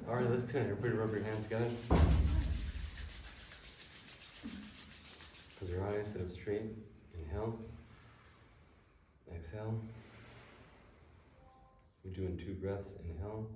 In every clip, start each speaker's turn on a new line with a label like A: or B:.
A: Alright, let's tune it. Everybody rub your hands together. Close your eyes, sit up straight. Inhale. Exhale. We're doing 2 breaths. Inhale.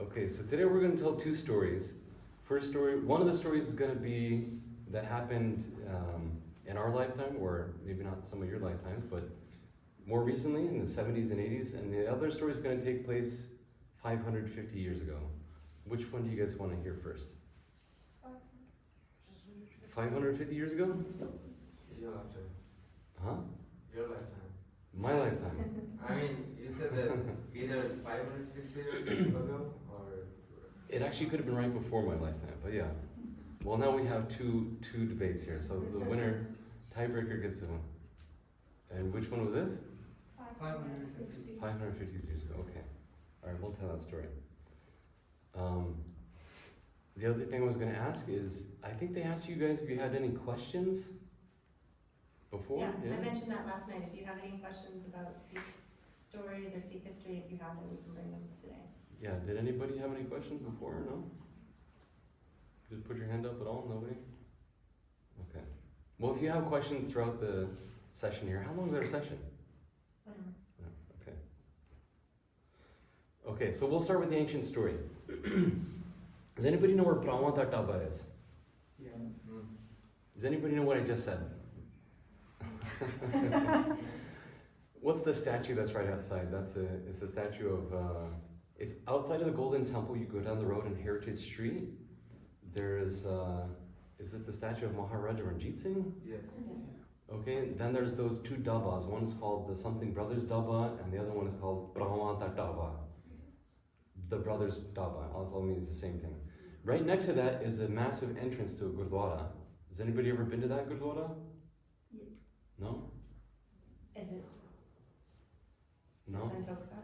A: Okay, so today we're going to tell 2 stories. First story, one of the stories is going to be that happened in our lifetime, or maybe not some of your lifetimes, but more recently in the 70s and 80s, and the other story is going to take place 550 years ago. Which one do you guys want to hear first? 550 years ago?
B: Your lifetime.
A: Huh?
B: Your lifetime.
A: My lifetime.
B: I mean, you said that either 560 years ago or...
A: It actually could have been right before my lifetime, but yeah. Well, now we have two debates here, so the winner, tiebreaker gets the one. And which one was this?
C: 550.
A: 550 years ago, okay. Alright, we'll tell that story. The other thing I was going to ask is, I think they asked you guys if you had any questions before?
C: Yeah, I mentioned that last night. If you have any questions about Sikh stories or Sikh history, if you have them, you can bring them today.
A: Yeah, did anybody have any questions before or no? Just put your hand up at all? Nobody? Okay. Well, if you have questions throughout the session here, how long is our session?
C: Whatever.
A: Okay. Okay, so we'll start with the ancient story. Does anybody know where Brawanta Taba is?
B: Yeah.
A: Does anybody know what I just said? What's the statue that's right outside? It's a statue of, it's outside of the Golden Temple. You go down the road in Heritage Street. There's, is it the statue of Maharaja Ranjit Singh?
B: Yes.
A: Okay, then there's those 2 dabbas. One is called the Something Brothers Dabba, and the other one is called Brawanta Dabba. The Brothers Dabba also means the same thing. Right next to that is a massive entrance to a Gurdwara. Has anybody ever been to that Gurdwara?
C: Yeah.
A: No?
C: Is it
A: No?
C: Santokhsar?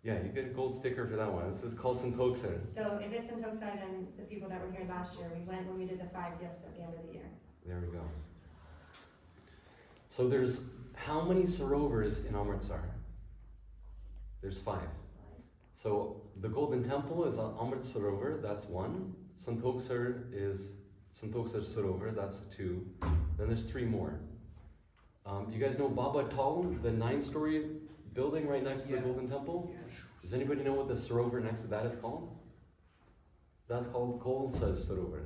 A: Yeah, you get a gold sticker for that one. This is called Santokhsar.
C: So if it's Santokhsar, then the people that were here last year, we went when we did the 5 gifts at the end of the year.
A: There we go. So there's how many sarovars in Amritsar? There's 5. So the Golden Temple is Amrit Sarovar, that's 1. Santokhsar is Santokhsar Sarovar, that's 2. Then there's 3 more. You guys know Baba Tal, the 9-story building right next to the Golden Temple? Does anybody know what the Sarovar next to that is called? That's called Khalsa Sarovar.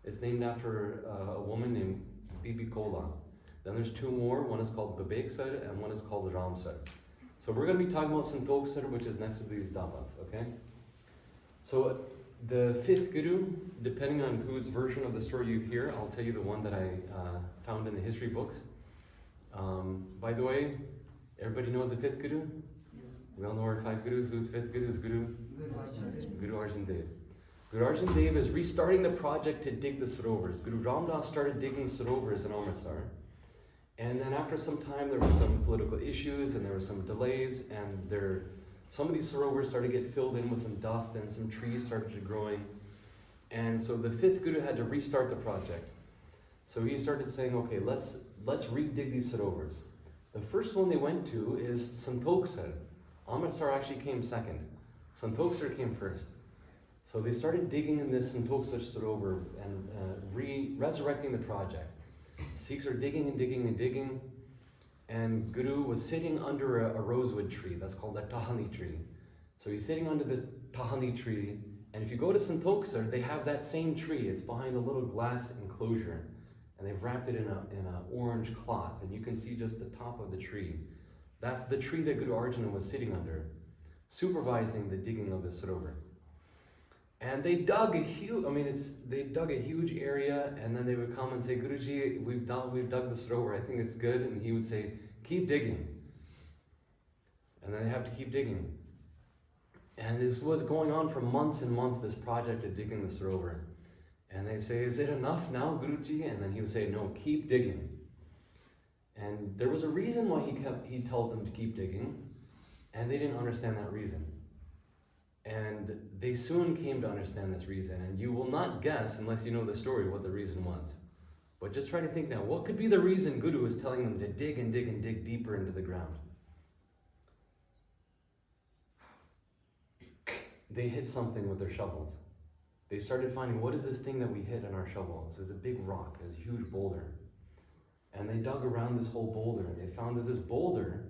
A: It's named after a woman named Bibi Kola. Then there's 2 more, one is called Babeksar and one is called Ramsar. So we're going to be talking about Santokhsar, which is next to these dabas, okay? So the 5th Guru, depending on whose version of the story you hear, I'll tell you the one that I found in the history books. By the way, everybody knows the 5th Guru? We all know our 5 Gurus. Who's 5th Guru? Is Guru Arjan Dev. Guru Arjan Dev is restarting the project to dig the sarovars. Guru Ramdas started digging sarovars in Amritsar. And then after some time, there were some political issues and there were some delays, and some of these sarovars started to get filled in with some dust and some trees started growing. And so the 5th Guru had to restart the project. So he started saying, okay, let's redig these sarovars. The first one they went to is Santokhsar. Amritsar actually came second. Santokhsar came first. So they started digging in this Santokhsar sarovar and resurrecting the project. Sikhs are digging and digging and digging, and Guru was sitting under a rosewood tree. That's called a tahani tree. So he's sitting under this tahani tree, and if you go to Santokhsar, they have that same tree. It's behind a little glass enclosure, and they've wrapped it in an orange cloth, and you can see just the top of the tree. That's the tree that Guru Arjuna was sitting under, supervising the digging of the sarovar. And they dug a huge area, and then they would come and say, Guruji, we've dug the sarovar, I think it's good. And he would say, keep digging. And then they have to keep digging. And this was going on for months and months, this project of digging the sarovar. And they say, is it enough now, Guruji? And then he would say, no, keep digging. And there was a reason why he told them to keep digging, and they didn't understand that reason. And they soon came to understand this reason, and you will not guess, unless you know the story, what the reason was. But just try to think now, what could be the reason Guru was telling them to dig and dig and dig deeper into the ground? They hit something with their shovels. They started finding, what is this thing that we hit in our shovels? It's a big rock, it's a huge boulder. And they dug around this whole boulder, and they found that this boulder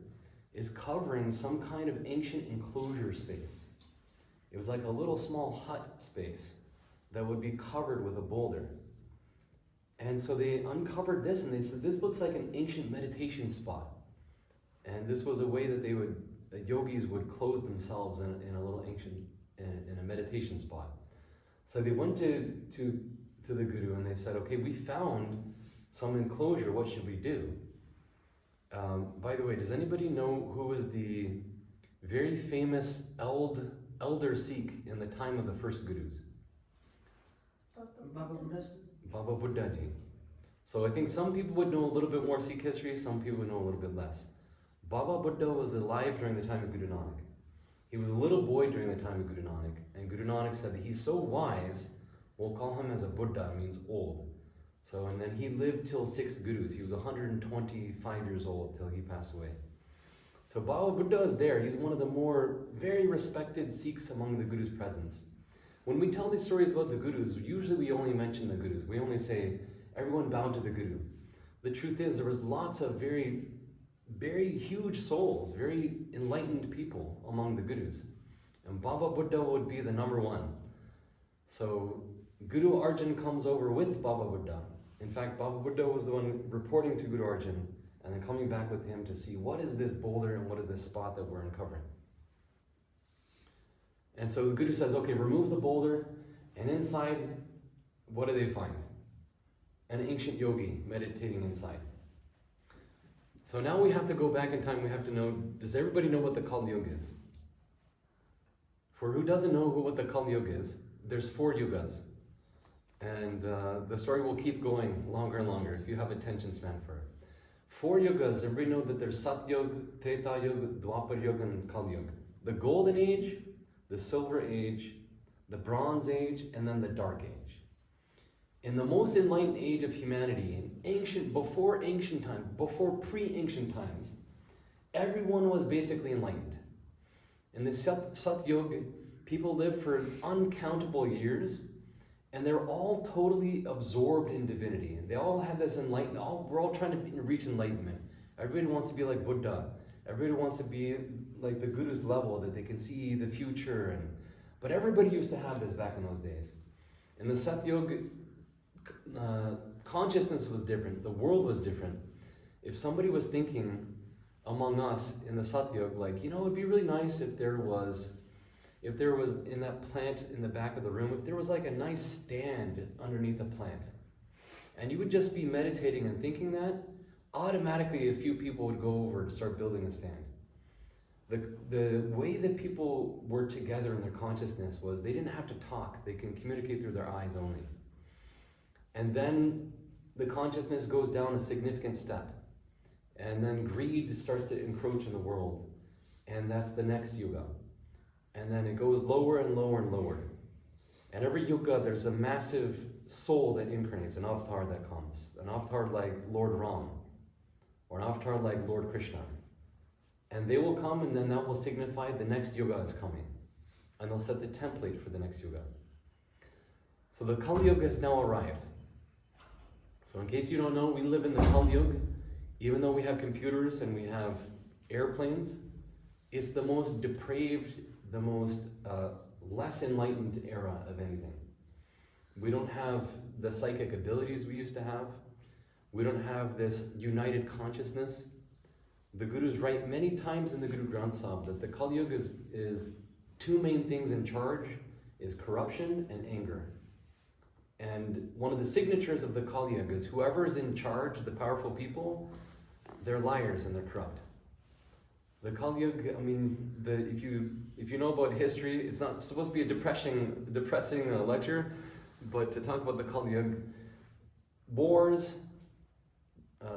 A: is covering some kind of ancient enclosure space. It was like a little small hut space that would be covered with a boulder. And so they uncovered this, and they said, this looks like an ancient meditation spot. And this was a way that yogis would close themselves in a little ancient, in a meditation spot. So they went to the Guru and they said, okay, we found some enclosure, what should we do? By the way, does anybody know who was the very famous elder Sikh in the time of the first Gurus? Baba Buddha Ji. So I think some people would know a little bit more Sikh history, some people would know a little bit less. Baba Buddha was alive during the time of Guru Nanak. He was a little boy during the time of Guru Nanak, and Guru Nanak said that he's so wise, we'll call him as a Buddha, means old. So, and then he lived till 6 Gurus. He was 125 years old till he passed away. So Baba Buddha is there. He's one of the more very respected Sikhs among the Gurus' presence. When we tell these stories about the Gurus, usually we only mention the Gurus. We only say, everyone bowed to the Guru. The truth is, there was lots of very, very huge souls, very enlightened people among the Gurus. And Baba Buddha would be the number 1. So Guru Arjan comes over with Baba Buddha. In fact, Baba Buddha was the one reporting to Guru Arjan and then coming back with him to see what is this boulder and what is this spot that we're uncovering. And so the Guru says, okay, remove the boulder, and inside, what do they find? An ancient yogi meditating inside. So now we have to go back in time, we have to know, does everybody know what the Kali Yuga is? For who doesn't know what the Kali Yuga is, there's 4 yugas. And the story will keep going longer and longer if you have attention span for it. 4 yugas, everybody know that there's Sat Yuga, Treta Yuga, Dwapar Yuga, and Kali Yuga. the golden age, the silver age, the bronze age, and then the dark age. In the most enlightened age of humanity, before pre-ancient times, everyone was basically enlightened. In the Satyug, people lived for uncountable years, and they're all totally absorbed in divinity. And they all have this enlightenment. We're all trying to reach enlightenment. Everybody wants to be like Buddha. Everybody wants to be like the Guru's level, that they can see the future. But everybody used to have this back in those days. In the Satyug, consciousness was different. The world was different. If somebody was thinking among us in the Satyug, like, it'd be really nice if there was in that plant in the back of the room, if there was like a nice stand underneath the plant, and you would just be meditating and thinking that, automatically a few people would go over and start building a stand. The way that people were together in their consciousness was they didn't have to talk, they can communicate through their eyes only. And then the consciousness goes down a significant step. And then greed starts to encroach in the world. And that's the next yuga. And then it goes lower and lower and lower. And every yuga, there's a massive soul that incarnates, an avatar that comes. An avatar like Lord Ram, or an avatar like Lord Krishna. And they will come, and then that will signify the next yuga is coming. And they'll set the template for the next yuga. So the Kali Yuga has now arrived. So in case you don't know, we live in the Kali Yuga. Even though we have computers and we have airplanes, it's the most depraved, the most less enlightened era of anything. We don't have the psychic abilities we used to have. We don't have this united consciousness. The Gurus write many times in the Guru Granth Sahib that the Kali Yuga is two main things in charge, is corruption and anger. And one of the signatures of the Kali Yuga is whoever is in charge, the powerful people, they're liars and they're corrupt. The Kali Yuga, if you know about history, it's not supposed to be a depressing lecture, but to talk about the Kali Yuga, wars,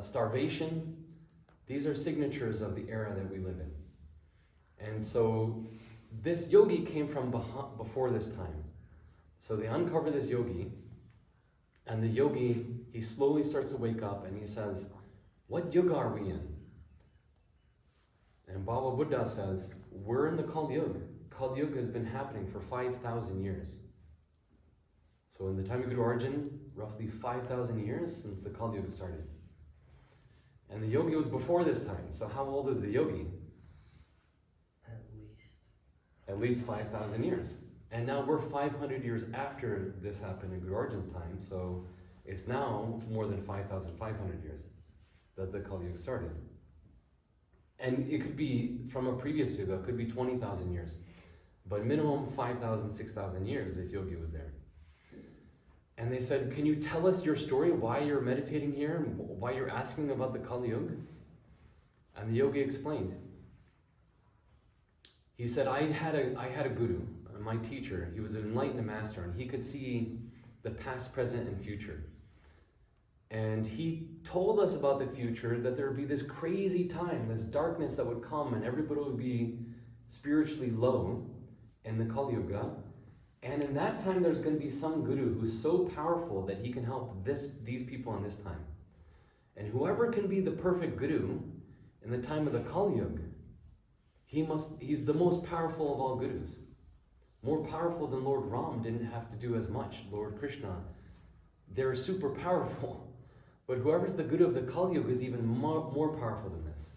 A: starvation, these are signatures of the era that we live in. And so this yogi came from before this time. So they uncover this yogi, and the yogi, he slowly starts to wake up and he says, what yuga are we in? And Baba Buddha says, we're in the Kali Yuga. Kali Yuga has been happening for 5,000 years. So in the time of Guru Arjan, roughly 5,000 years since the Kali Yuga started. And the yogi was before this time. So how old is the yogi? At least 5,000 years. And now we're 500 years after this happened in Guru Arjan's time. So it's now more than 5,500 years that the Kali Yuga started. And it could be from a previous yuga, it could be 20,000 years. But minimum 5,000, 6,000 years this yogi was there. And they said, can you tell us your story, why you're meditating here, and why you're asking about the Kali Yuga? And the yogi explained. He said, I had a guru, my teacher. He was an enlightened master, and he could see the past, present, and future. And he told us about the future, that there would be this crazy time, this darkness that would come, and everybody would be spiritually low in the Kali Yuga. And in that time, there's going to be some guru who's so powerful that he can help these people in this time. And whoever can be the perfect guru in the time of the Kali Yuga, he's the most powerful of all gurus. More powerful than Lord Ram, didn't have to do as much. Lord Krishna, they're super powerful. But whoever's the guru of the Kali Yuga is even more powerful than this.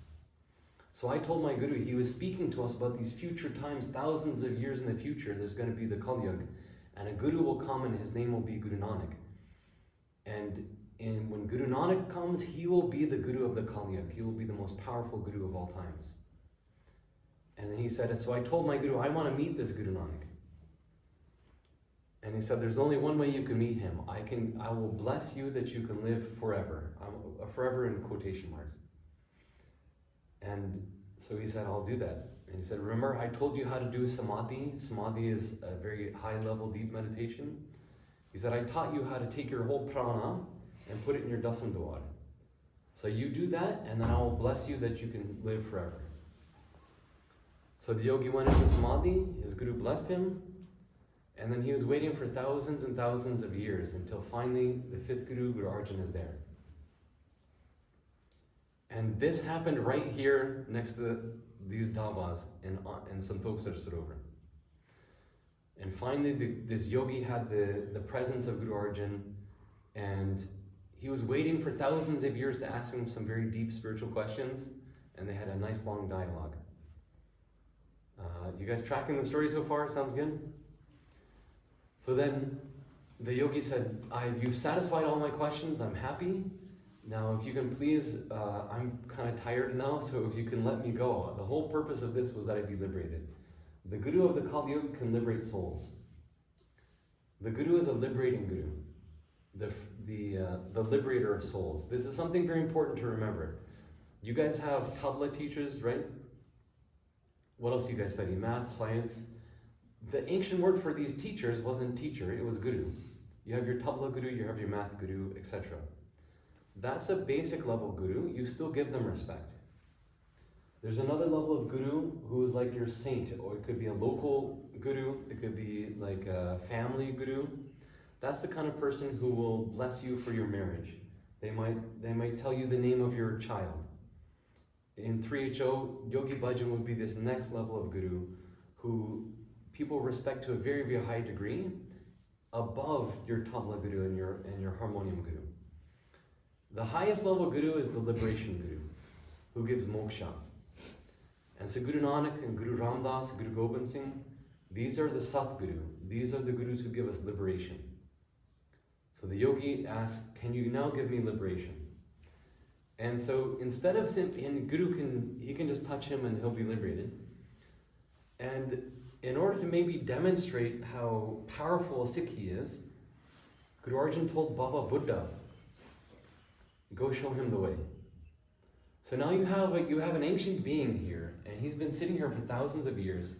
A: So I told my guru, he was speaking to us about these future times, thousands of years in the future, there's going to be the Kali Yuga. And a guru will come and his name will be Guru Nanak. And when Guru Nanak comes, he will be the guru of the Kali Yuga. He will be the most powerful guru of all times. And then he said, so I told my guru, I want to meet this Guru Nanak. And he said, there's only one way you can meet him. I will bless you that you can live forever. Forever in quotation marks. And so he said, I'll do that. And he said, remember, I told you how to do samadhi. Samadhi is a very high level, deep meditation. He said, I taught you how to take your whole prana and put it in your dasam dwar. So you do that, and then I will bless you that you can live forever. So the yogi went into samadhi, his guru blessed him, and then he was waiting for thousands and thousands of years until finally the fifth guru, Guru Arjan, is there. And this happened right here next to these dhabas in Santokhsar Sarovar. And finally this yogi had the presence of Guru Arjan, and he was waiting for thousands of years to ask him some very deep spiritual questions, and they had a nice long dialogue. You guys tracking the story so far? Sounds good? So then the yogi said, you've satisfied all my questions, I'm happy. Now if you can please, I'm kind of tired now, so if you can let me go. The whole purpose of this was that I be liberated. The guru of the Kali Yuga can liberate souls. The guru is a liberating guru, the liberator of souls. This is something very important to remember. You guys have tabla teachers, right? What else do you guys study? Math, science? The ancient word for these teachers wasn't teacher, it was guru. You have your tabla guru, you have your math guru, etc. That's a basic level guru, you still give them respect. There's another level of guru who is like your saint, or it could be a local guru, it could be like a family guru. That's the kind of person who will bless you for your marriage. They might tell you the name of your child. In 3HO, Yogi Bhajan would be this next level of guru who people respect to a very, very high degree, above your tabla guru and your harmonium guru. The highest level guru is the liberation guru, who gives moksha. And so Guru Nanak and Guru Ramdas, Guru Gobind Singh, these are the Satguru. These are the gurus who give us liberation. So the yogi asks, can you now give me liberation? And so instead of and Guru can just touch him and he'll be liberated. And in order to maybe demonstrate how powerful a Sikh he is, Guru Arjan told Baba Buddha, go show him the way. So now you have an ancient being here, and he's been sitting here for thousands of years,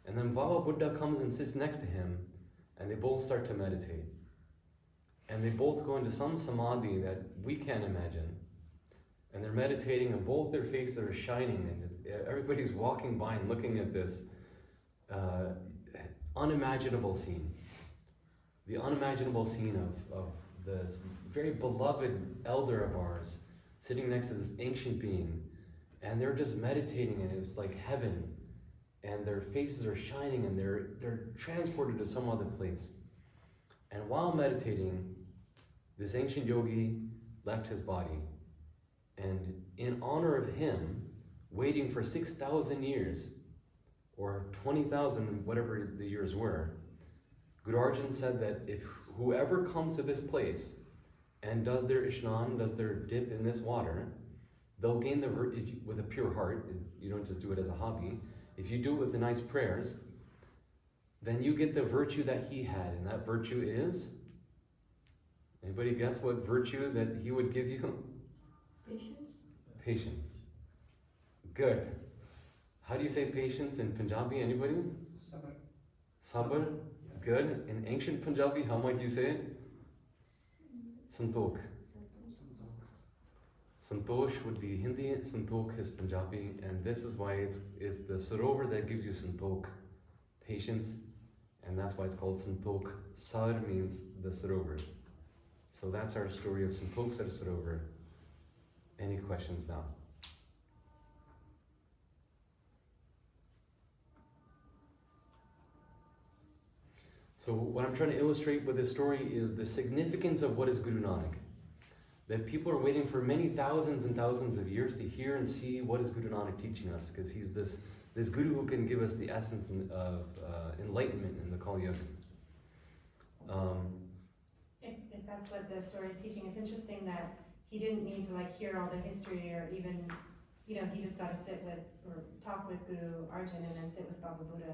A: and then Baba Buddha comes and sits next to him, and they both start to meditate. And they both go into some samadhi that we can't imagine. And they're meditating, and both their faces are shining, and everybody's walking by and looking at this unimaginable scene. The unimaginable scene of this very beloved elder of ours sitting next to this ancient being, and they're just meditating, and it was like heaven, and their faces are shining, and they're transported to some other place. And while meditating, this ancient yogi left his body, and in honor of him, waiting for 6,000 years, or 20,000, whatever the years were, Guru Arjan said that if whoever comes to this place and does their ishnan, does their dip in this water, they'll gain the with a pure heart. You don't just do it as a hobby. If you do it with the nice prayers, then you get the virtue that he had, and that virtue is, anybody guess what virtue that he would give you?
D: Patience.
A: Patience. Good. How do you say patience in Punjabi? Anybody?
D: Sabr.
A: Sabr. Good. In ancient Punjabi, how might you say it? Santokh. Santosh would be Hindi, Santokh is Punjabi, and this is why it's the sarovar that gives you Santokh, patience, and that's why it's called Santokh. Sar means the sarovar. So that's our story of Santokhsar Sarovar. Any questions now? So what I'm trying to illustrate with this story is the significance of what is Guru Nanak. That people are waiting for many thousands and thousands of years to hear and see what is Guru Nanak teaching us, because he's this guru who can give us the essence of enlightenment in the Kali Yuga.
C: If that's what the story is teaching, it's interesting that he didn't need to hear all the history, or even, he just got to sit with or talk with Guru Arjan and then sit with Baba Buddha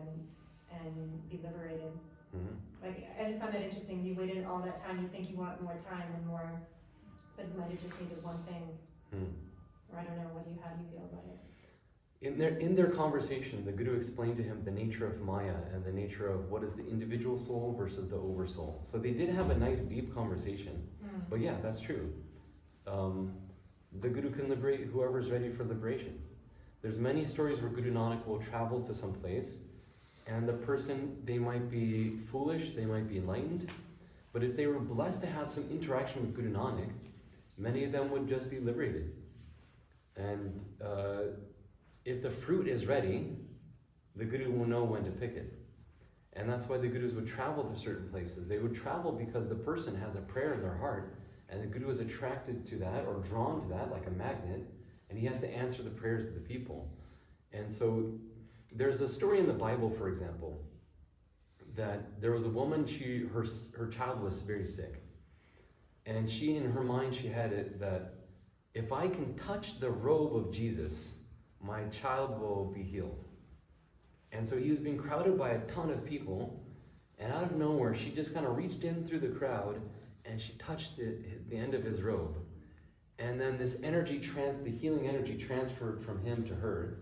C: and be liberated.
A: Mm-hmm.
C: I just found that interesting. You waited all that time. You think you want more time and more, but you might have just needed one thing. Or I don't know. How do you feel about it?
A: In their conversation, the Guru explained to him the nature of Maya and the nature of what is the individual soul versus the oversoul. So they did have a nice deep conversation. But yeah, that's true. The Guru can liberate whoever's ready for liberation. There's many stories where Guru Nanak will travel to some place, and the person, they might be foolish, they might be enlightened, but if they were blessed to have some interaction with Guru Nanak, many of them would just be liberated. And if the fruit is ready, the Guru will know when to pick it. And that's why the Gurus would travel to certain places. They would travel because the person has a prayer in their heart, and the Guru is attracted to that or drawn to that like a magnet, and he has to answer the prayers of the people. And so there's a story in the Bible, for example, that there was a woman, her child was very sick. And she, in her mind, she had it that if I can touch the robe of Jesus, my child will be healed. And so he was being crowded by a ton of people, and out of nowhere, she just kind of reached in through the crowd, and she touched the end of his robe. And then this energy, the healing energy transferred from him to her,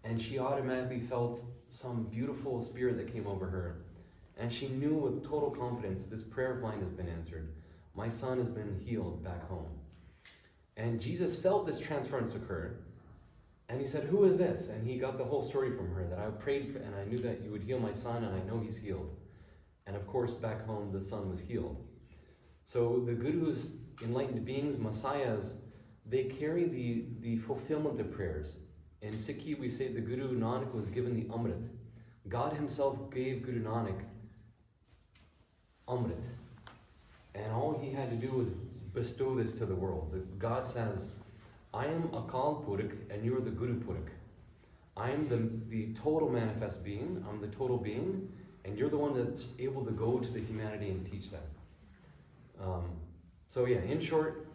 A: and she automatically felt some beautiful spirit that came over her. And she knew with total confidence, this prayer of mine has been answered. My son has been healed back home. And Jesus felt this transference occur, and he said, who is this? And he got the whole story from her, that I prayed for, and I knew that you would heal my son, and I know he's healed. And of course, back home, the son was healed. So the Gurus, enlightened beings, messiahs, they carry the fulfillment of prayers. In Sikhi, we say the Guru Nanak was given the Amrit. God himself gave Guru Nanak Amrit. And all he had to do was bestow this to the world. God says, I am Akal Purakh and you are the Guru Purakh. I am the total manifest being, I'm the total being, and you're the one that's able to go to the humanity and teach that. So yeah, in short,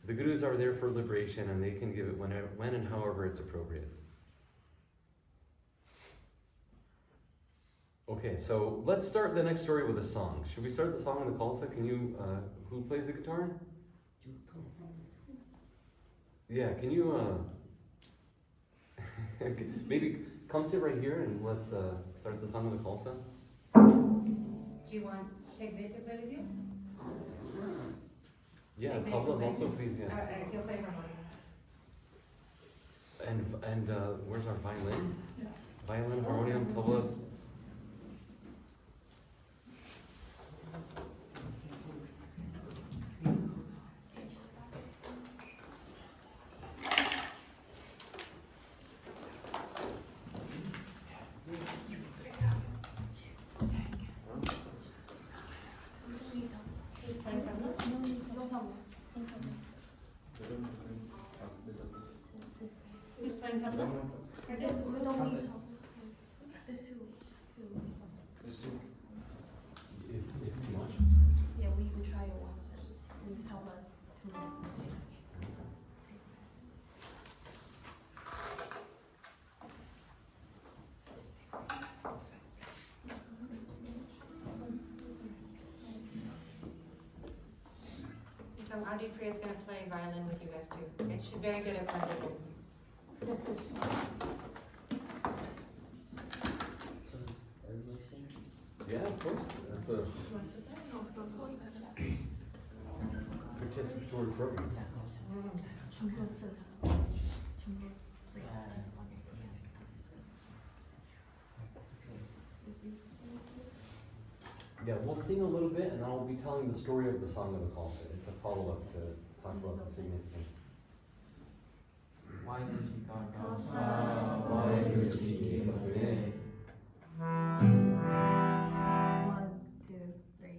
A: the Gurus are there for liberation, and they can give it when and however it's appropriate. Okay, so let's start the next story with a song. Should we start the song on the Khalsa? Can you, who plays the guitar? Yeah, can you, maybe come sit right here and let's start the song on the Khalsa.
C: Do you want Tegve to play with you?
A: Yeah, tablas also, please, yeah.
C: He'll play harmonium.
A: And where's our violin?
C: Yeah.
A: Violin, harmonium, tablas.
C: Who's playing tabla? Who's playing tabla?
A: It's too much.
D: Yeah, we try it once and we tell us 2 minutes.
C: Audrey Priya is going to play violin with you guys too. Okay? She's very good at blending in.
B: So is everybody singing?
A: Yeah, of course. That's a participatory program. Yeah, we'll sing a little bit, and then I'll be telling the story of the song of the Khalsa. It's a follow-up to talk about the significance.
B: Why did you call Khalsa?
A: Why did you call Khalsa?
D: 1, 2, 3.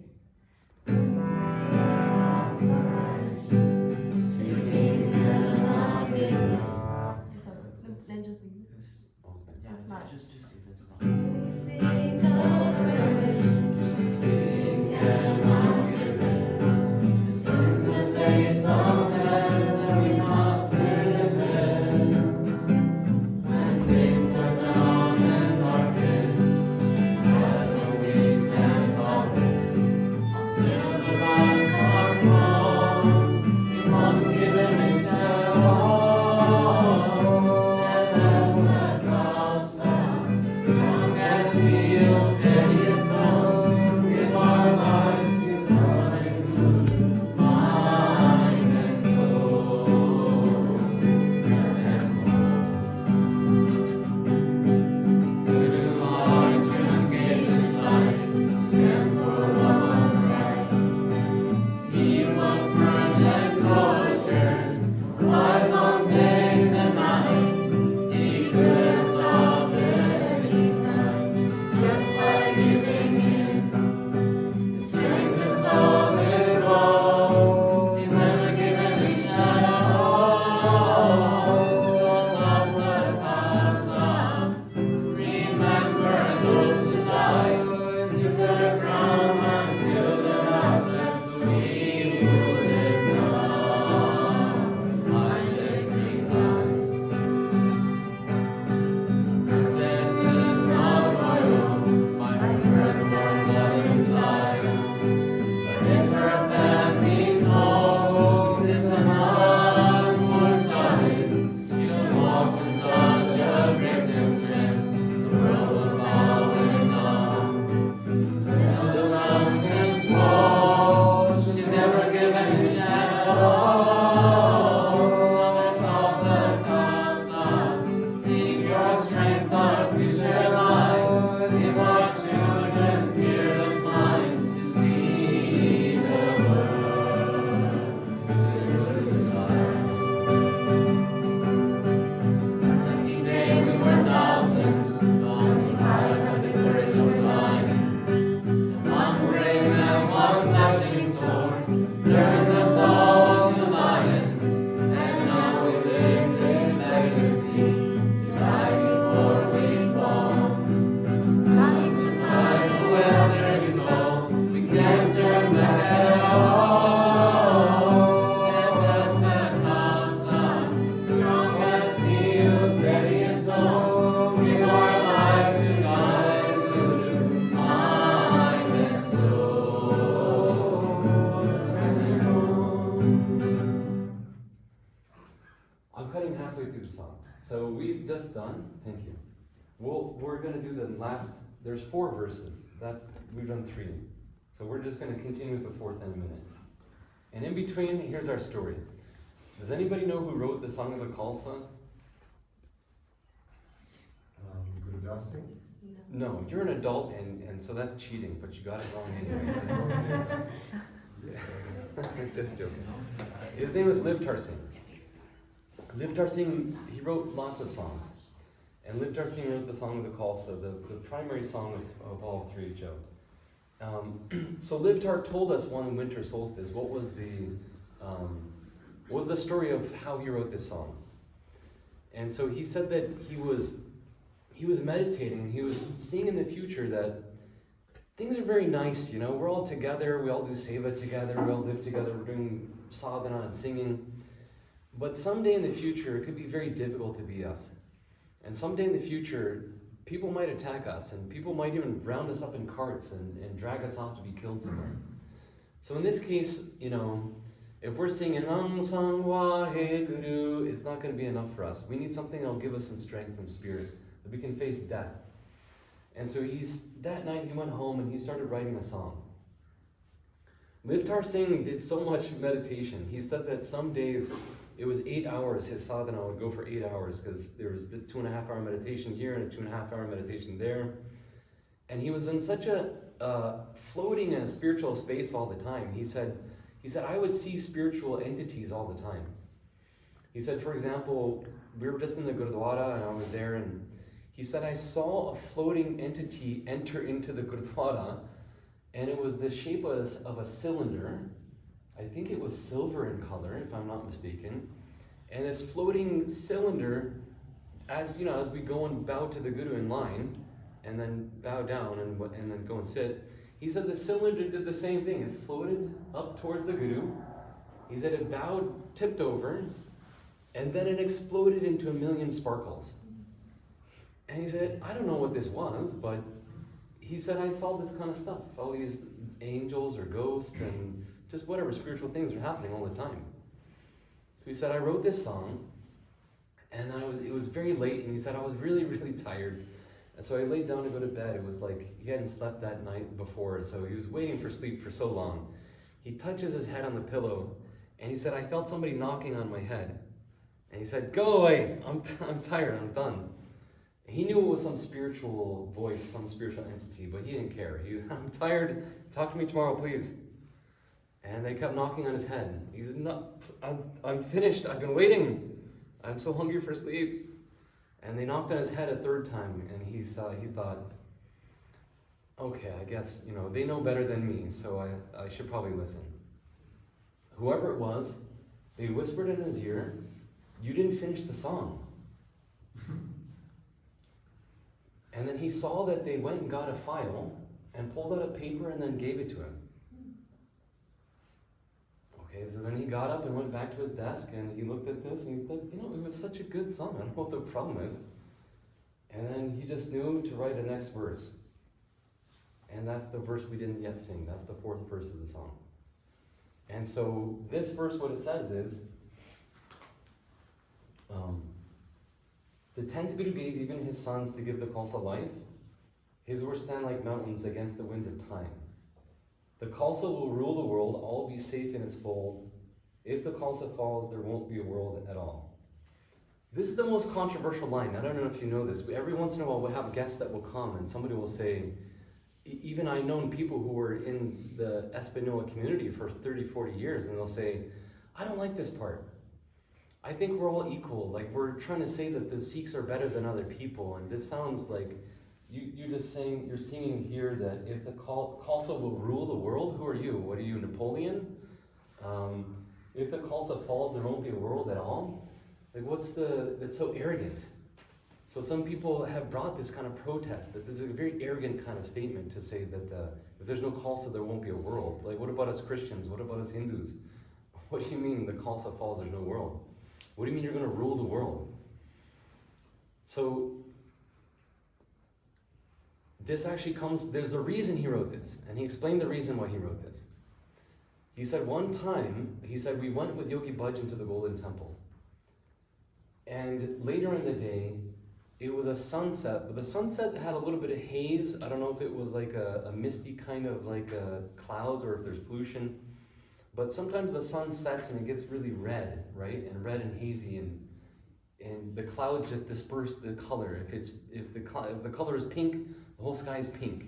D: So then just leave it.
B: Yeah,
D: It's not.
B: just do this.
E: When things are done
A: done. Thank you. We're going to do the last, there's 4 verses. We've done 3. So we're just going to continue with the 4th in a minute. And in between, here's our story. Does anybody know who wrote the Song of the Khalsa?
E: Harijot Singh?
A: No, you're an adult, and so that's cheating, but you got it wrong anyways. Just joking. His name was Livtar Singh. Livtar Singh, he wrote lots of songs. And Livtar Singh wrote the Song of the Khalsa, the primary song of all 3, Joe. So Livtar told us one winter solstice what was the story of how he wrote this song. And so he said that he was meditating and he was seeing in the future that things are very nice, you know, we're all together, we all do seva together, we all live together, we're doing sadhana and singing. But someday in the future, it could be very difficult to be us. And someday in the future, people might attack us, and people might even round us up in carts and drag us off to be killed somewhere. So in this case, you know, if we're singing Nam Sang Wa He Guru, it's not going to be enough for us. We need something that'll give us some strength and spirit, that we can face death. And so that night he went home and he started writing a song. Livtar Singh did so much meditation. He said that some days it was 8 hours, his sadhana would go for 8 hours, because there was the 2.5 hour meditation here and a 2.5 hour meditation there. And he was in such a floating in a spiritual space all the time. He said, I would see spiritual entities all the time. He said, for example, we were just in the Gurdwara and I was there, and he said, I saw a floating entity enter into the Gurdwara, and it was the shape of a cylinder. I think it was silver in color, if I'm not mistaken. And this floating cylinder, as you know, as we go and bow to the Guru in line, and then bow down and then go and sit, he said the cylinder did the same thing. It floated up towards the Guru. He said it bowed, tipped over, and then it exploded into a million sparkles. And he said, I don't know what this was, but he said, I saw this kind of stuff. All these angels or ghosts and just whatever spiritual things are happening all the time. So he said, I wrote this song, and it was very late, and he said, I was really, really tired. And so I laid down to go to bed. It was like he hadn't slept that night before, so he was waiting for sleep for so long. He touches his head on the pillow, and he said, I felt somebody knocking on my head. And he said, go away, I'm tired, I'm done. He knew it was some spiritual voice, some spiritual entity, but he didn't care. He was, I'm tired, talk to me tomorrow, please. And they kept knocking on his head. He said, no, I'm finished, I've been waiting. I'm so hungry for sleep. And they knocked on his head a 3rd time, and he thought, okay, I guess, you know, they know better than me, so I should probably listen. Whoever it was, they whispered in his ear, you didn't finish the song. And then he saw that they went and got a file and pulled out a paper and then gave it to him. Okay, so then he got up and went back to his desk and he looked at this and he said, you know, it was such a good song. I don't know what the problem is. And then he just knew to write a next verse. And that's the verse we didn't yet sing. That's the 4th verse of the song. And so this verse, what it says is, the 10th Guru gave even his sons to give the Khalsa life. His words stand like mountains against the winds of time. The Khalsa will rule the world, all be safe in its fold. If the Khalsa falls, there won't be a world at all. This is the most controversial line. I don't know if you know this. Every once in a while we'll have guests that will come and somebody will say, even I've known people who were in the Espanola community for 30, 40 years, and they'll say, I don't like this part. I think we're all equal. Like, we're trying to say that the Sikhs are better than other people, and this sounds like you're just saying, you're singing here that if the Khalsa will rule the world, who are you? What are you, Napoleon? If the Khalsa falls, there won't be a world at all? Like, that's so arrogant. So some people have brought this kind of protest, that this is a very arrogant kind of statement to say that if there's no Khalsa, there won't be a world. Like, what about us Christians? What about us Hindus? What do you mean the Khalsa falls, there's no world? What do you mean you're going to rule the world? So this actually comes, there's a reason he wrote this, and he explained the reason why he wrote this. He said one time, we went with Yogi Bhajan to the Golden Temple. And later in the day, it was a sunset, but the sunset had a little bit of haze. I don't know if it was like a misty kind of like clouds or if there's pollution. But sometimes the sun sets and it gets really red, right? And red and hazy, and the clouds just disperse the color. If the color is pink, the whole sky is pink.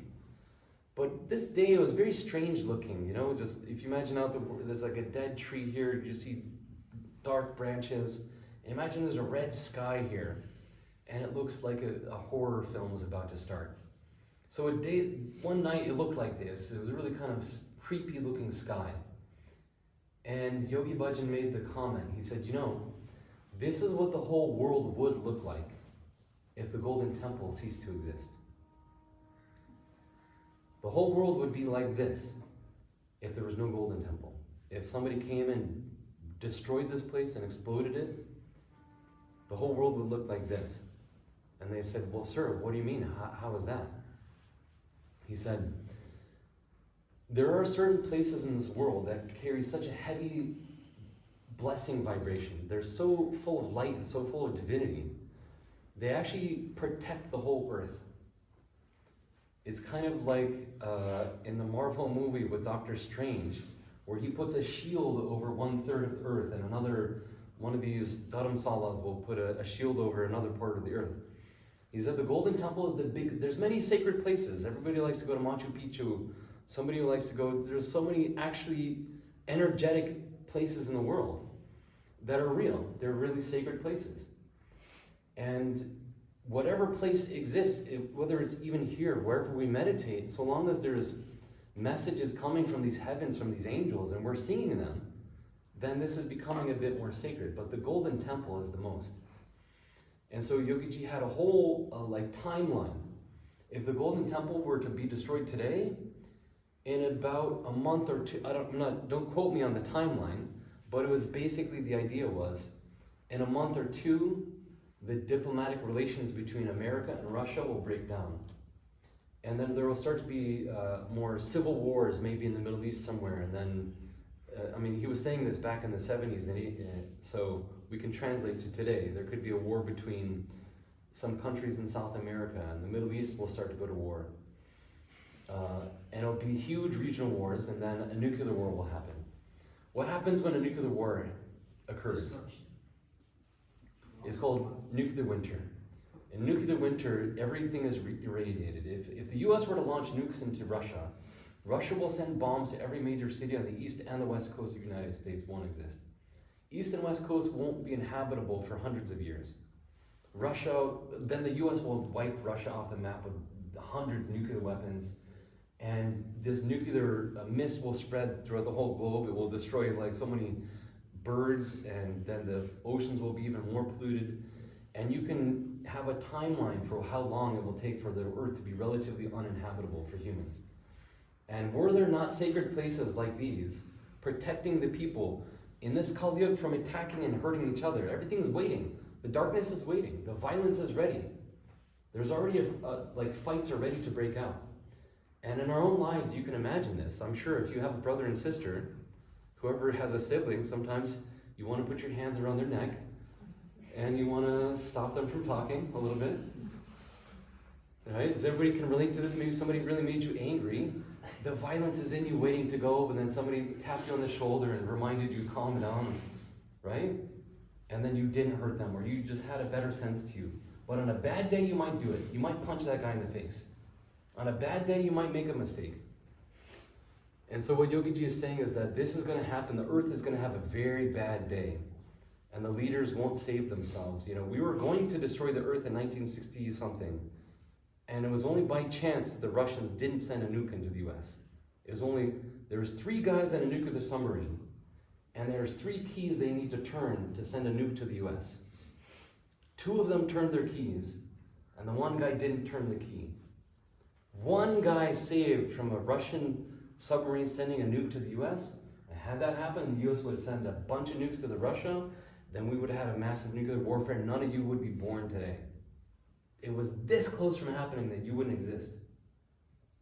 A: But this day it was very strange looking, you know. Just if you imagine there's like a dead tree here, you see dark branches. And imagine there's a red sky here, and it looks like a horror film was about to start. So one night it looked like this. It was a really kind of creepy looking sky. And Yogi Bhajan made the comment. He said, you know, this is what the whole world would look like if the Golden Temple ceased to exist. The whole world would be like this if there was no Golden Temple. If somebody came and destroyed this place and exploded it, the whole world would look like this. And they said, well, sir, what do you mean? How is that? He said, there are certain places in this world that carry such a heavy blessing vibration. They're so full of light and so full of divinity. They actually protect the whole earth. It's kind of like in the Marvel movie with Doctor Strange, where he puts a shield over 1/3 of the earth, and one of these dharamsalas will put a shield over another part of the earth. He said the Golden Temple is there's many sacred places. Everybody likes to go to Machu Picchu. Somebody who likes to go, there's so many actually energetic places in the world that are real. They're really sacred places. And whatever place exists, whether it's even here, wherever we meditate, so long as there's messages coming from these heavens, from these angels, and we're seeing them, then this is becoming a bit more sacred. But the Golden Temple is the most. And so Yogiji had a whole timeline. If the Golden Temple were to be destroyed today, in about a month or two, don't quote me on the timeline, but it was basically the idea was, in a month or two, the diplomatic relations between America and Russia will break down. And then there will start to be more civil wars, maybe in the Middle East somewhere. And then, he was saying this back in the 70s, so we can translate to today. There could be a war between some countries in South America, and the Middle East will start to go to war. And it'll be huge regional wars, and then a nuclear war will happen. What happens when a nuclear war occurs? It's called nuclear winter. In nuclear winter, everything is irradiated. If the US were to launch nukes into Russia, Russia will send bombs to every major city on the east and the west coast of the United States won't exist. East and west coast won't be inhabitable for hundreds of years. Then the US will wipe Russia off the map with 100 nuclear weapons, and this nuclear mist will spread throughout the whole globe. It will destroy so many birds, and then the oceans will be even more polluted. And you can have a timeline for how long it will take for the earth to be relatively uninhabitable for humans. And were there not sacred places like these, protecting the people in this Kali Yuga from attacking and hurting each other? Everything's waiting. The darkness is waiting. The violence is ready. There's already fights are ready to break out. And in our own lives, you can imagine this. I'm sure if you have a brother and sister, whoever has a sibling, sometimes you want to put your hands around their neck and you want to stop them from talking a little bit. Right? As everybody can relate to this, maybe somebody really made you angry. The violence is in you waiting to go, and then somebody tapped you on the shoulder and reminded you, calm down, right? And then you didn't hurt them, or you just had a better sense to you. But on a bad day, you might do it. You might punch that guy in the face. On a bad day, you might make a mistake. And so what Yogiji is saying is that this is going to happen. The earth is going to have a very bad day. And the leaders won't save themselves. We were going to destroy the earth in 1960-something. And it was only by chance that the Russians didn't send a nuke into the US. There was 3 guys on a nuclear submarine. And there's 3 keys they need to turn to send a nuke to the US. 2 of them turned their keys, and the 1 guy didn't turn the key. 1 guy saved from a Russian submarine sending a nuke to the US. And had that happened, the US would send a bunch of nukes to the Russia, then we would have had a massive nuclear warfare. None of you would be born today. It was this close from happening that you wouldn't exist.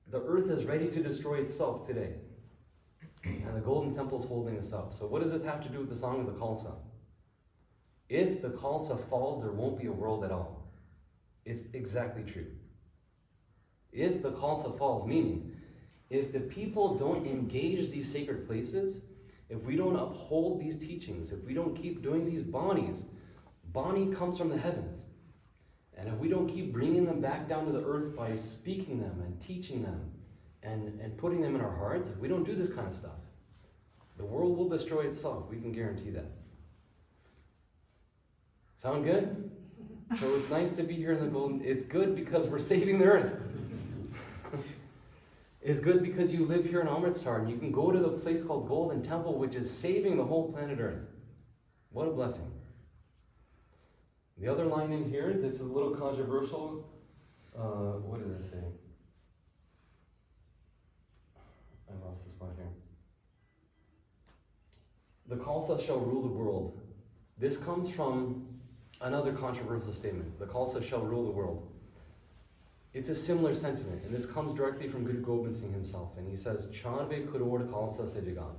A: The earth is ready to destroy itself today. And the Golden Temple is holding us up. So what does this have to do with the song of the Khalsa? If the Khalsa falls, there won't be a world at all. It's exactly true. If the Khalsa falls, meaning, if the people don't engage these sacred places, if we don't uphold these teachings, if we don't keep doing these banis, bani comes from the heavens. And if we don't keep bringing them back down to the earth by speaking them and teaching them and putting them in our hearts, if we don't do this kind of stuff, the world will destroy itself. We can guarantee that. Sound good? So it's nice to be here in the golden. It's good because we're saving the earth. It's good because you live here in Amritsar and you can go to the place called Golden Temple, which is saving the whole planet Earth. What a blessing. The other line in here that's a little controversial, what does it say? I lost the spot here. The Khalsa shall rule the world. This comes from another controversial statement. The Khalsa shall rule the world. It's a similar sentiment, and this comes directly from Guru Gobind Singh himself, and he says, "Chanve Kurod Khalsa se jagan."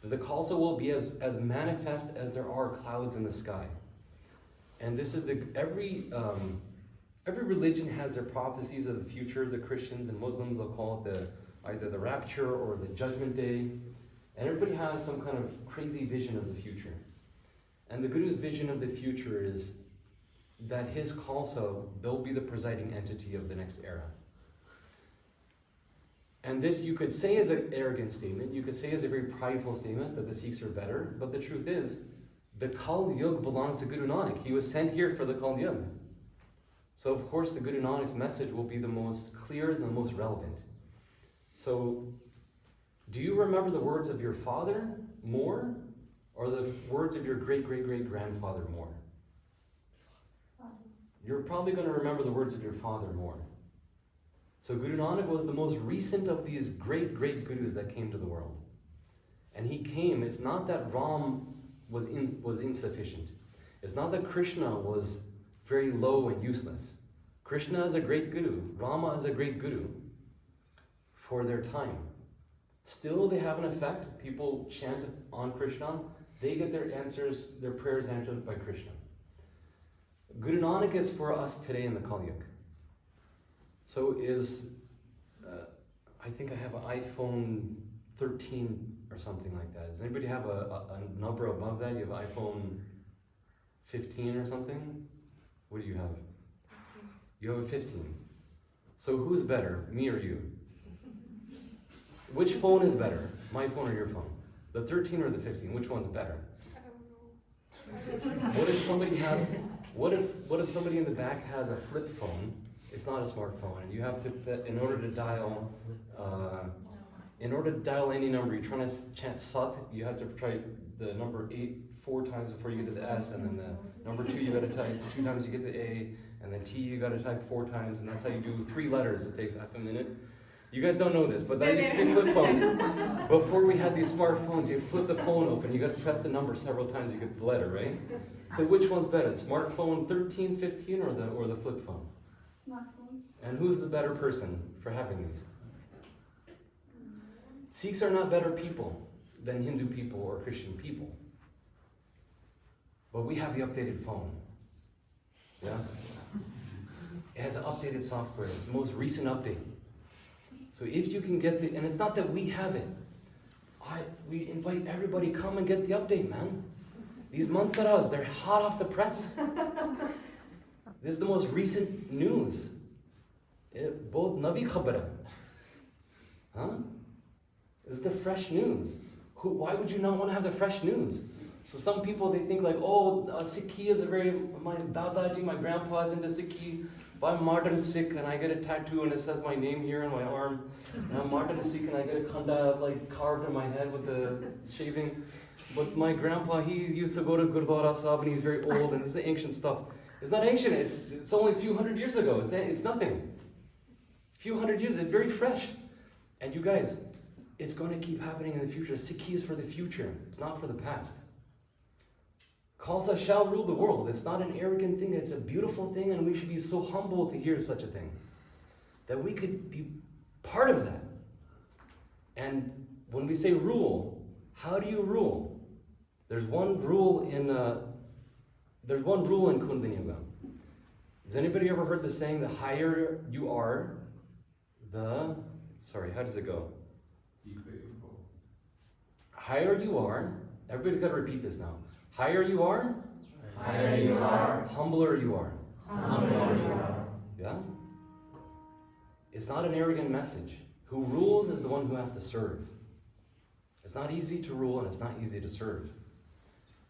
A: That the Khalsa will be as manifest as there are clouds in the sky. And this is every religion has their prophecies of the future. The Christians and Muslims, they'll call it either the rapture or the judgment day. And everybody has some kind of crazy vision of the future. And the Guru's vision of the future is that his Khalsa, they'll be the presiding entity of the next era. And this you could say as an arrogant statement, you could say as a very prideful statement that the Sikhs are better, but the truth is, the Kal Yug belongs to Guru Nanak. He was sent here for the Kal Yug. So of course the Guru Nanak's message will be the most clear and the most relevant. So, do you remember the words of your father more, or the words of your great-great-great-grandfather more? You're probably going to remember the words of your father more. So Guru Nanak was the most recent of these great gurus that came to the world. And he came, it's not that Ram was insufficient. It's not that Krishna was very low and useless. Krishna is a great guru. Rama is a great guru for their time. Still, they have an effect. People chant on Krishna. They get their answers, their prayers answered by Krishna. Guru Nanak is for us today in the Kali Yuga. So I think I have an iPhone 13 or something like that. Does anybody have a number above that? You have iPhone 15 or something? What do you have? You have a 15. So who's better, me or you? Which phone is better? My phone or your phone? The 13 or the 15? Which one's better? What if somebody has... What if somebody in the back has a flip phone? It's not a smartphone, and you have to, in order to dial any number, you're trying to chant Sat, you have to try the number 8 4 times before you get to the S, and then the number 2 you got to type 2 times you get the A, and then T you got to type 4 times, and that's how you do 3 letters. It takes half a minute. You guys don't know this, but that used to be flip phones. Before we had these smartphones, you flip the phone open, you got to press the number several times, you get the letter, right? So which one's better, smartphone 13, 15, or the flip phone?
D: Smartphone.
A: And who's the better person for having these? Sikhs are not better people than Hindu people or Christian people. But we have the updated phone. Yeah? It has an updated software. It's the most recent update. So if you can get and it's not that we have it. We invite everybody, come and get the update, man. These mantras, they're hot off the press. This is the most recent news. Both Navi Khabara. Huh? This is the fresh news. Why would you not want to have the fresh news? So some people, they think like, Sikhi is my Dadaji, my grandpa is into Sikhi. If I'm modern Sikh and I get a tattoo and it says my name here on my arm, and I'm modern Sikh and I get a khanda like carved in my head with the shaving. But my grandpa, he used to go to Gurdwara Sahib and he's very old and this is ancient stuff. It's not ancient, it's only a few hundred years ago. It's nothing. A few hundred years, it's very fresh. And you guys, it's going to keep happening in the future. Sikhi is for the future, it's not for the past. Khalsa shall rule the world. It's not an arrogant thing, it's a beautiful thing, and we should be so humble to hear such a thing. That we could be part of that. And when we say rule, how do you rule? There's one rule in Kundalini Yoga. Has anybody ever heard the saying, the higher you are, how does it go? Higher you are, everybody's got to repeat this now. Higher you are, humbler you are. Yeah? It's not an arrogant message. Who rules is the one who has to serve. It's not easy to rule and it's not easy to serve.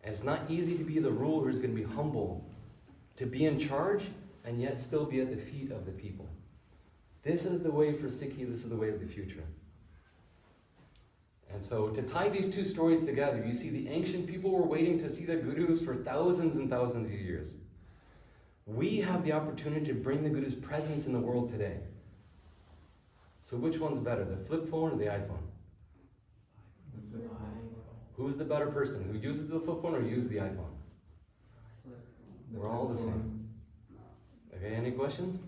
A: And it's not easy to be the ruler who's going to be humble, to be in charge and yet still be at the feet of the people. This is the way for Sikhi, this is the way of the future. And so to tie these two stories together, you see the ancient people were waiting to see their gurus for thousands and thousands of years. We have the opportunity to bring the guru's presence in the world today. So which one's better, the flip phone or the iPhone? Who's the better person, who uses the flip phone or uses the iPhone? We're all the same. Okay, any questions?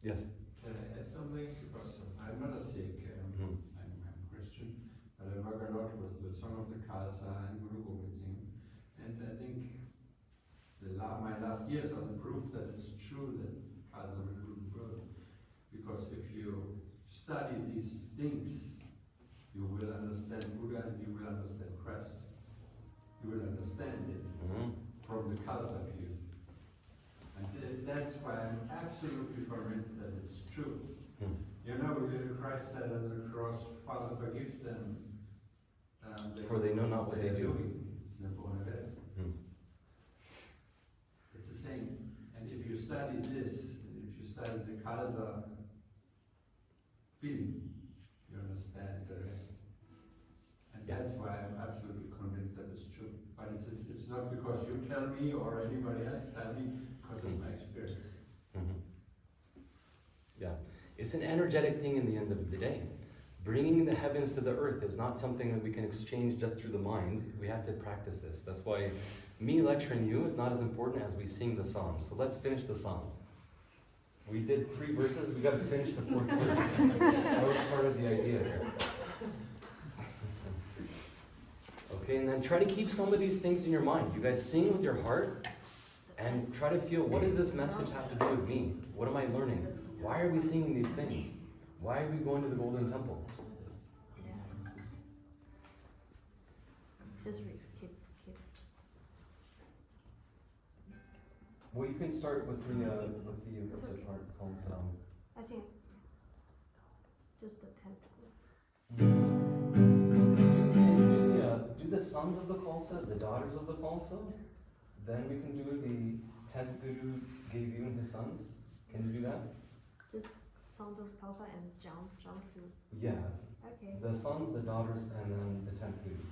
A: Yes?
F: Can I add something? Because I'm not a Sikh, I'm Christian, but I work a lot with the song of the Khalsa and Guru Gobind Singh. And I think my last years are the proof that it's true that Khalsa will rule the world. Because if you study these things, you will understand Buddha and you will understand Christ. You will understand it from the Khalsa view. And that's why I'm absolutely convinced that it's true. You know, Christ said on the cross, Father, forgive them.
A: For they know not what they do.
F: It's the born again. It's the same. And if you study this, if you study the Khalsa feeling, you understand the rest. And that's why I'm absolutely convinced that it's true. But it's not because you tell me or anybody else tell me, because of my experience.
A: Yeah, it's an energetic thing in the end of the day. Bringing the heavens to the earth is not something that we can exchange just through the mind. We have to practice this. That's why me lecturing you is not as important as we sing the song. So let's finish the song. We did 3 verses, we got to finish the 4th verse. That was part of the idea here. Okay, and then try to keep some of these things in your mind. You guys sing with your heart and try to feel, what does this message have to do with me? What am I learning? Why are we singing these things? Why are we going to the Golden Temple?
D: Just keep.
A: Well, you can start with the what's it called?
D: I think just the 10th.
A: Do the sons of the Khalsa, the daughters of the Khalsa. Then we can do the 10th Guru gave you and his sons. Can you do that?
D: Just sound of Khalsa and jump to.
A: Yeah.
D: Okay.
A: The sons, the daughters, and then the 10th Guru.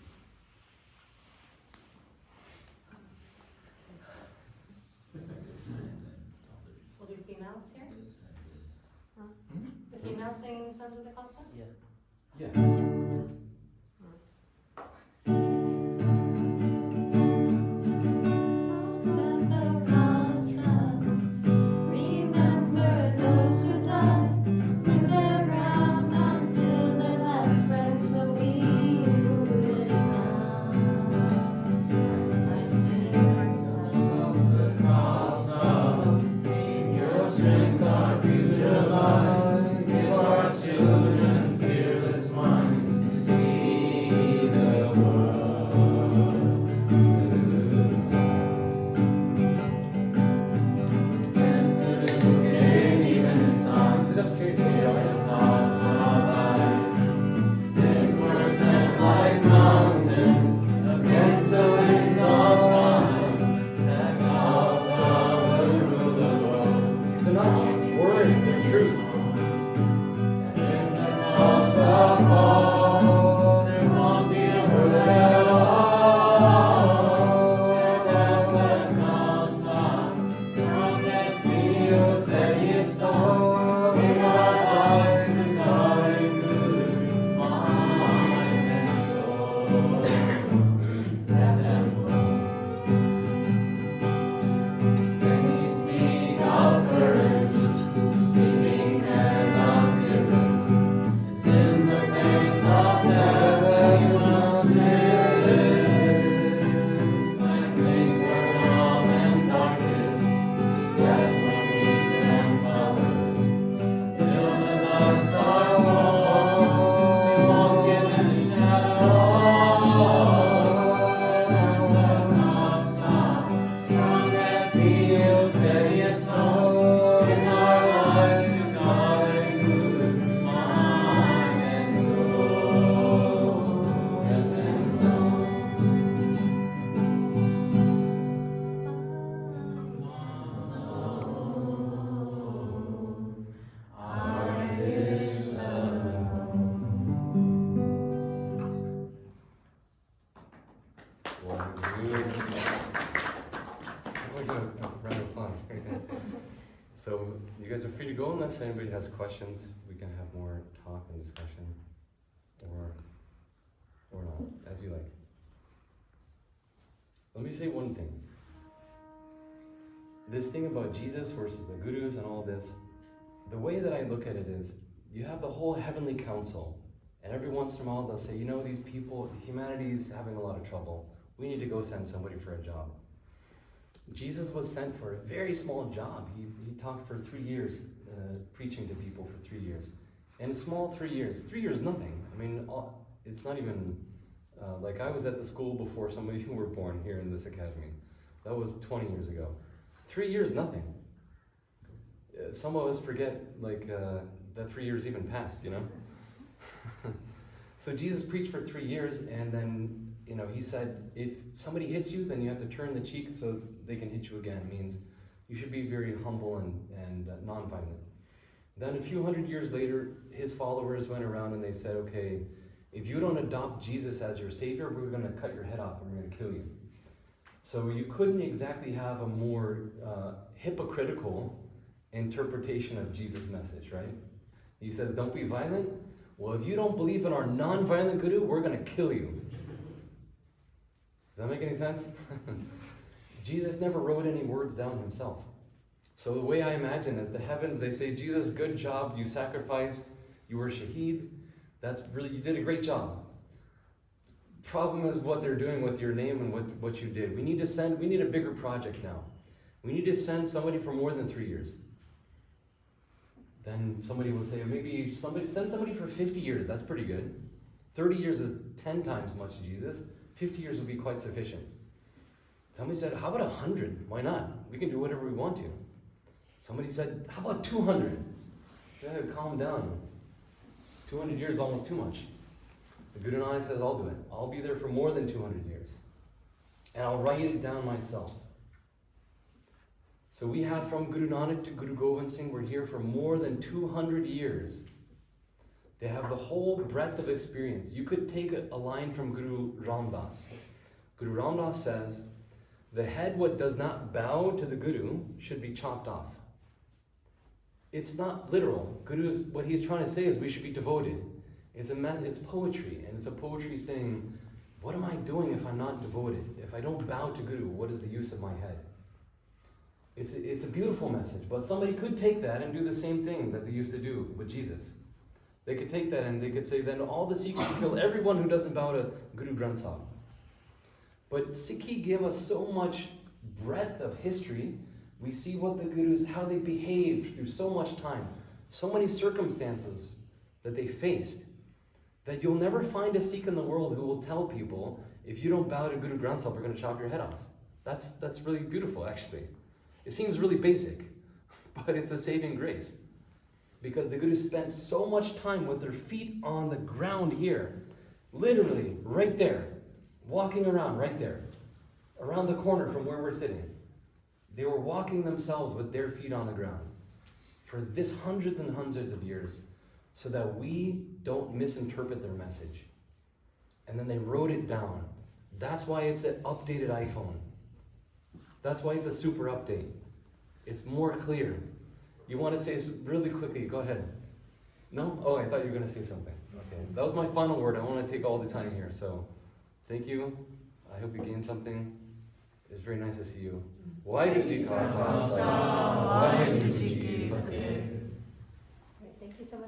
C: We'll do females here?
D: Huh?
C: The females singing the Sons of the Khalsa?
A: Yeah.
G: Steady as stone, we got
A: So you guys are free to go unless anybody has questions. We can have more talk and discussion, or not, as you like. Let me say one thing. This thing about Jesus versus the gurus and all this, the way that I look at it is, you have the whole heavenly council, and every once in a while they'll say, you know, these people, humanity's having a lot of trouble. We need to go send somebody for a job. Jesus was sent for a very small job. He talked for 3 years, preaching to people for 3 years. And a small 3 years. 3 years, nothing. I mean, it's not even, like I was at the school before some of you were born here in this academy. That was 20 years ago. 3 years, nothing. Some of us forget, like, that 3 years even passed, you know? So Jesus preached for 3 years, and then, you know, he said, if somebody hits you, then you have to turn the cheek so they can hit you again. It means you should be very humble and non-violent. Then a few hundred years later, his followers went around and they said, okay, if you don't adopt Jesus as your savior, we're going to cut your head off and we're going to kill you. So you couldn't exactly have a more hypocritical interpretation of Jesus' message, right? He says, don't be violent. Well, if you don't believe in our non-violent guru, we're going to kill you. Does that make any sense? Jesus never wrote any words down himself. So the way I imagine is the heavens, they say, Jesus, good job, you sacrificed, you were shaheed. That's really, you did a great job. Problem is what they're doing with your name and what you did. We need a bigger project now. We need to send somebody for more than 3 years. Then somebody will say, maybe send somebody for 50 years, that's pretty good. 30 years is 10 times much to Jesus. 50 years will be quite sufficient. Somebody said, how about 100? Why not? We can do whatever we want to. Somebody said, how about 200? Yeah, calm down. 200 years is almost too much. The Guru Nanak says, I'll do it. I'll be there for more than 200 years. And I'll write it down myself. So we have from Guru Nanak to Guru Gobind Singh, we're here for more than 200 years. They have the whole breadth of experience. You could take a line from Guru Ramdas. Guru Ramdas says, the head what does not bow to the Guru should be chopped off. It's not literal. What he's trying to say is we should be devoted. It's poetry, and it's a poetry saying, what am I doing if I'm not devoted? If I don't bow to Guru, what is the use of my head? It's a beautiful message, but somebody could take that and do the same thing that they used to do with Jesus. They could take that and they could say, then all the Sikhs should kill everyone who doesn't bow to Guru Granth Sahib. But Sikhi give us so much breadth of history. We see what the Gurus, how they behaved through so much time, so many circumstances that they faced, that you'll never find a Sikh in the world who will tell people, if you don't bow to Guru Granth Sahib, we're going to chop your head off. That's really beautiful, actually. It seems really basic, but it's a saving grace. Because the Gurus spent so much time with their feet on the ground here, literally right there, walking around right there, around the corner from where we're sitting. They were walking themselves with their feet on the ground for this hundreds and hundreds of years so that we don't misinterpret their message. And then they wrote it down. That's why it's an updated iPhone. That's why it's a super update. It's more clear. You want to say really quickly, go ahead. No? Oh, I thought you were going to say something. Okay, that was my final word. I don't want to take all the time here. So, thank you. I hope you gained something. It's very nice to see you. Waheguru Ji Ka Khalsa, Waheguru Ji Ki Fateh.
C: Thank you so much.